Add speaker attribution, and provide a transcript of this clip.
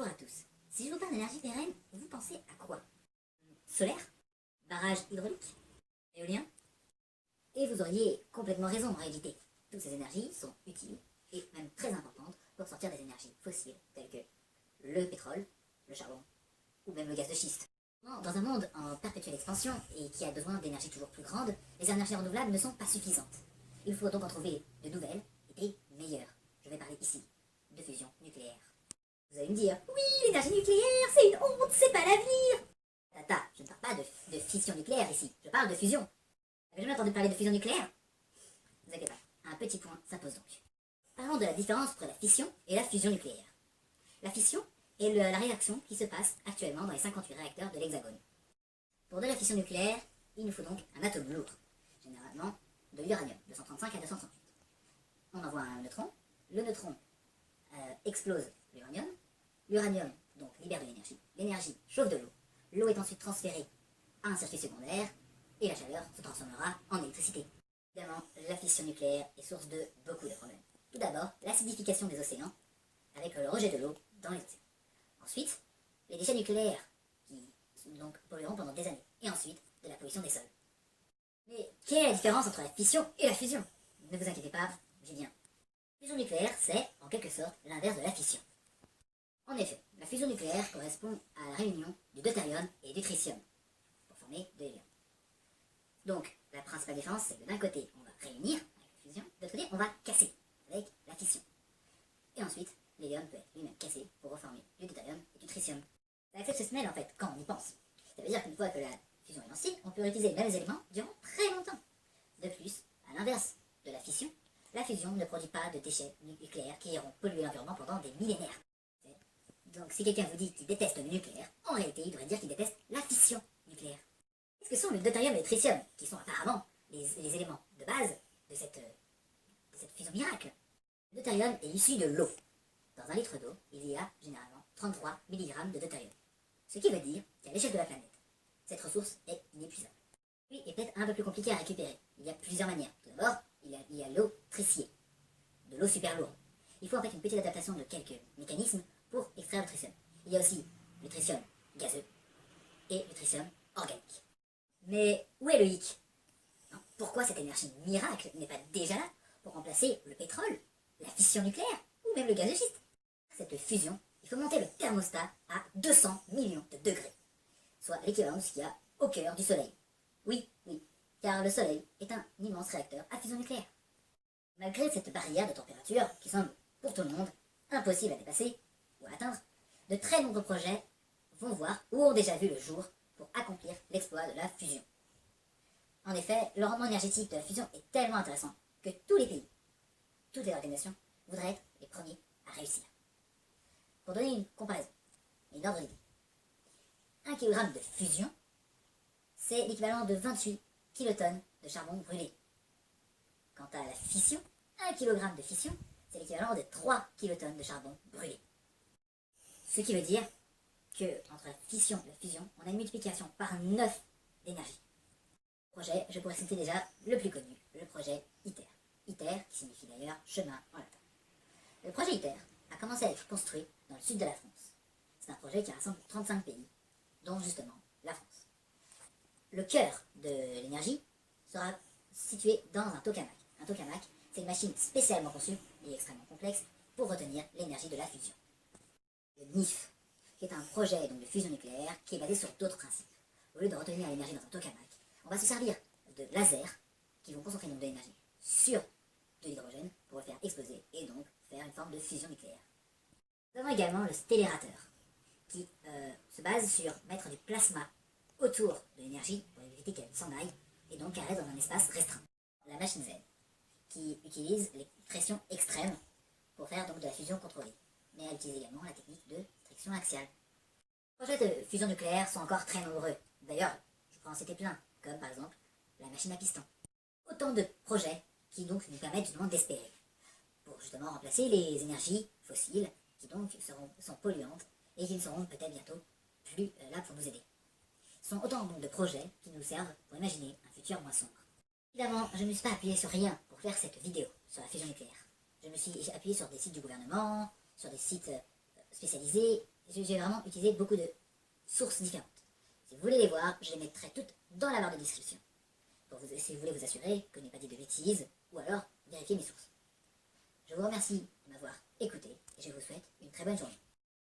Speaker 1: Bonjour à tous. Si je vous parle d'énergie pérenne, vous pensez à quoi? Solaire? Barrage hydraulique? Éolien? Et vous auriez complètement raison en réalité. Toutes ces énergies sont utiles et même très importantes pour sortir des énergies fossiles telles que le pétrole, le charbon ou même le gaz de schiste. Dans un monde en perpétuelle expansion et qui a besoin d'énergies toujours plus grandes, les énergies renouvelables ne sont pas suffisantes. Il faut donc en trouver de nouvelles et des meilleures. Je vais parler ici de fusion nucléaire. Vous allez me dire, oui, l'énergie nucléaire, c'est une honte, c'est pas l'avenir. Tata, je ne parle pas de fission nucléaire ici, je parle de fusion. Vous avez jamais entendu parler de fusion nucléaire? Ne vous inquiétez pas, un petit point s'impose donc. Parlons de la différence entre la fission et la fusion nucléaire. La fission est la réaction qui se passe actuellement dans les 58 réacteurs de l'Hexagone. Pour de la fission nucléaire, il nous faut donc un atome lourd, généralement de l'uranium, 235 à 238. On envoie un neutron, le neutron explose l'uranium, l'uranium donc libère de l'énergie, l'énergie chauffe de l'eau est ensuite transférée à un circuit secondaire, et la chaleur se transformera en électricité. Évidemment, la fission nucléaire est source de beaucoup de problèmes. Tout d'abord, l'acidification des océans, avec le rejet de l'eau dans les océans. Ensuite, les déchets nucléaires, qui donc pollueront pendant des années. Et ensuite, de la pollution des sols. Mais quelle est la différence entre la fission et la fusion? Ne vous inquiétez pas, j'y viens. La fusion nucléaire, c'est, en quelque sorte, l'inverse de la fission. En effet, la fusion nucléaire correspond à la réunion du deutérium et du tritium, pour former de l'hélium. Donc, la principale différence, c'est que d'un côté, on va réunir avec la fusion, de l'autre côté, on va casser avec la fission. Et ensuite, l'hélium peut être lui-même cassé pour reformer du deutérium et du tritium. Ça accepte ce semelle en fait, quand on y pense. Ça veut dire qu'une fois que la fusion est lancée, on peut réutiliser les mêmes éléments durant très longtemps. De plus, à l'inverse de la fission ne produit pas de déchets nucléaires qui iront polluer l'environnement pendant des millénaires. Donc si quelqu'un vous dit qu'il déteste le nucléaire, en réalité il devrait dire qu'il déteste la fission nucléaire. Qu'est-ce que sont le deutérium et le tritium, qui sont apparemment les éléments de base de cette fusion miracle? Le deutérium est issu de l'eau. Dans un litre d'eau, il y a généralement 33 mg de deutérium. Ce qui veut dire qu'à l'échelle de la planète, cette ressource est inépuisable. Puis est peut-être un peu plus compliqué à récupérer. Il y a plusieurs manières. Tout d'abord, il y a l'eau tritiée, de l'eau super lourde. Il faut en fait une petite adaptation de quelques mécanismes pour extraire le tritium. Il y a aussi le tritium gazeux et le tritium organique. Mais où est le hic? Pourquoi cette énergie miracle n'est pas déjà là pour remplacer le pétrole, la fission nucléaire ou même le gaz de schiste? Cette fusion, il faut monter le thermostat à 200 millions de degrés, soit l'équivalent de ce qu'il y a au cœur du Soleil. Oui, car le Soleil est un immense réacteur à fusion nucléaire. Malgré cette barrière de température qui semble, pour tout le monde, impossible à dépasser ou à atteindre, de très nombreux projets vont voir ou ont déjà vu le jour pour accomplir l'exploit de la fusion. En effet, le rendement énergétique de la fusion est tellement intéressant que tous les pays, toutes les organisations voudraient être les premiers à réussir. Pour donner une comparaison, une ordre d'idée, 1 kg de fusion, c'est l'équivalent de 28 kilotonnes de charbon brûlé. Quant à la fission, 1 kg de fission, c'est l'équivalent de 3 kilotonnes de charbon brûlé. Ce qui veut dire que entre la fission et la fusion, on a une multiplication par 9 d'énergie. Projet, je pourrais citer déjà le plus connu, le projet ITER. ITER, qui signifie d'ailleurs chemin en latin. Le projet ITER a commencé à être construit dans le sud de la France. C'est un projet qui rassemble 35 pays, dont justement la France. Le cœur de l'énergie sera situé dans un tokamak. Un tokamak, c'est une machine spécialement conçue et extrêmement complexe pour retenir l'énergie de la fusion. Le NIF, qui est un projet donc, de fusion nucléaire qui est basé sur d'autres principes. Au lieu de retenir l'énergie dans un tokamak, on va se servir de lasers qui vont concentrer donc de l'énergie sur de l'hydrogène pour le faire exploser et donc faire une forme de fusion nucléaire. Nous avons également le stellairateur qui se base sur mettre du plasma autour de l'énergie pour éviter qu'elle s'en aille et donc qu'elle reste dans un espace restreint. La machine Z qui utilise les pressions extrêmes pour faire donc de la fusion contrôlée. Mais elle utilise également la technique de friction axiale. Les projets de fusion nucléaire sont encore très nombreux. D'ailleurs, je pourrais en citer plein, comme par exemple la machine à piston. Autant de projets qui donc nous permettent justement d'espérer, pour justement remplacer les énergies fossiles qui donc sont polluantes et qui ne seront peut-être bientôt plus là pour nous aider. Ce sont autant donc de projets qui nous servent pour imaginer un futur moins sombre. Évidemment, je ne me suis pas appuyé sur rien pour faire cette vidéo sur la fusion nucléaire. Je me suis appuyé sur des sites du gouvernement, sur des sites spécialisés, J'ai vraiment utilisé beaucoup de sources différentes. Si vous voulez les voir, je les mettrai toutes dans la barre de description. Si vous voulez vous assurer que je n'ai pas dit de bêtises, ou alors vérifier mes sources. Je vous remercie de m'avoir écouté et je vous souhaite une très bonne journée.